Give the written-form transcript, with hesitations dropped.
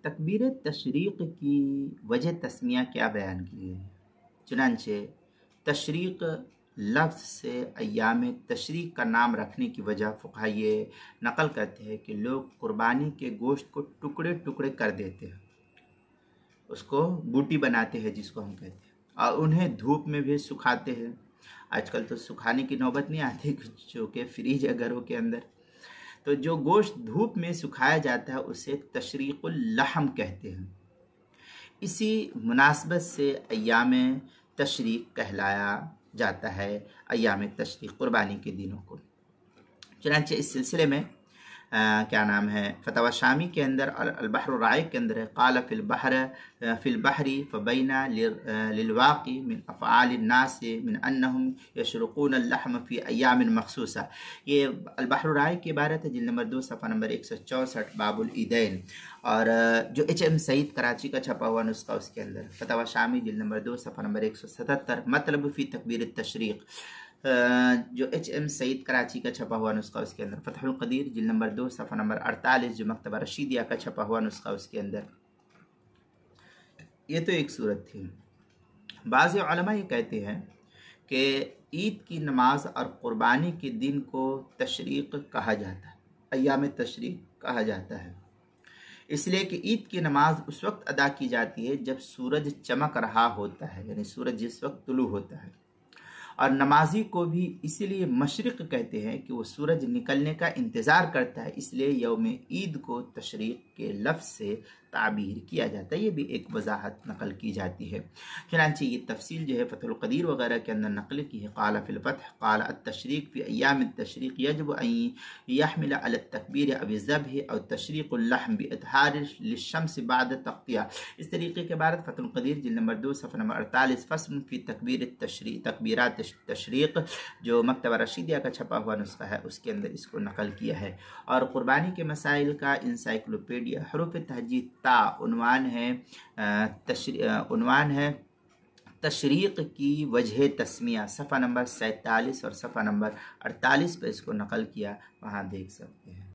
تکبیر تشریق کی وجہ تسمیہ کیا بیان کی ہے؟ چنانچہ تشریق لفظ سے ایام تشریق کا نام رکھنے کی وجہ فقہا یہ نقل کرتے ہیں کہ لوگ قربانی کے گوشت کو ٹکڑے ٹکڑے کر دیتے ہیں، اس کو بوٹی بناتے ہیں جس کو ہم کہتے ہیں، اور انہیں دھوپ میں بھی سکھاتے ہیں۔ آج کل تو سکھانے کی نوبت نہیں آتی چونکہ فریج ہے گھروں کے اندر، تو جو گوشت دھوپ میں سکھایا جاتا ہے اسے تشریق اللحم کہتے ہیں۔ اسی مناسبت سے ایام تشریق کہلایا جاتا ہے، ایام تشریق قربانی کے دنوں کو۔ چنانچہ اس سلسلے میں کیا نام ہے، فتاوی شامی کے اندر اور البحر الرائق کے اندر ہے، قال فی البحر فبینا للواقع من افعال الناس من انہم یشرقون اللحم فی ایام مخصوصہ۔ یہ البحر الرائق کی عبارت ہے، جلد نمبر 2 صفحہ نمبر 164، باب العیدین، اور جو ایچ ایم سعید کراچی کا چھپا ہوا نسخہ اس کے اندر فتاوی شامی جلد نمبر 2 صفحہ نمبر 177، مطلب فی تکبیر التشریق، جو ایچ ایم سعید کراچی کا چھپا ہوا نسخہ اس کے اندر فتح القدیر جلد نمبر 2 صفحہ نمبر 48، جو مکتبہ رشیدیہ کا چھپا ہوا نسخہ اس کے اندر۔ یہ تو ایک صورت تھی۔ بعض علماء یہ کہتے ہیں کہ عید کی نماز اور قربانی کے دن کو تشریق کہا جاتا ہے، ایام تشریق کہا جاتا ہے، اس لیے کہ عید کی نماز اس وقت ادا کی جاتی ہے جب سورج چمک رہا ہوتا ہے، یعنی سورج جس وقت طلوع ہوتا ہے، اور نمازی کو بھی اسی لیے مشرق کہتے ہیں کہ وہ سورج نکلنے کا انتظار کرتا ہے، اس لیے یوم عید کو تشریق کے لفظ سے تعبیر کیا جاتا ہے۔ یہ بھی ایک وضاحت نقل کی جاتی ہے، چنانچہ یہ تفصیل جو ہے فتح القدیر وغیرہ کے اندر نقل کی ہے۔ قال فی الفتح قال التشریق فی ایام التشریق یجب ان یحمل علی التکبیر او الذبح او تشریق اللحم باظہار للشمس بعد تغطیہ۔ اس طریقے کے بعد فتح القدیر جلد نمبر 2 صفحہ نمبر 48، فصل فی تکبیر التشریق، تکبیرات تشریق، جو مکتبہ رشیدیہ کا چھپا ہوا نسخہ ہے اس کے اندر اس کو نقل کیا ہے۔ اور قربانی کے مسائل کا انسائکلوپیڈیا حروف تہجی تا عنوان ہے تشریق کی وجہ تسمیہ، صفحہ نمبر 47 اور صفحہ نمبر 48 پہ اس کو نقل کیا، وہاں دیکھ سکتے ہیں۔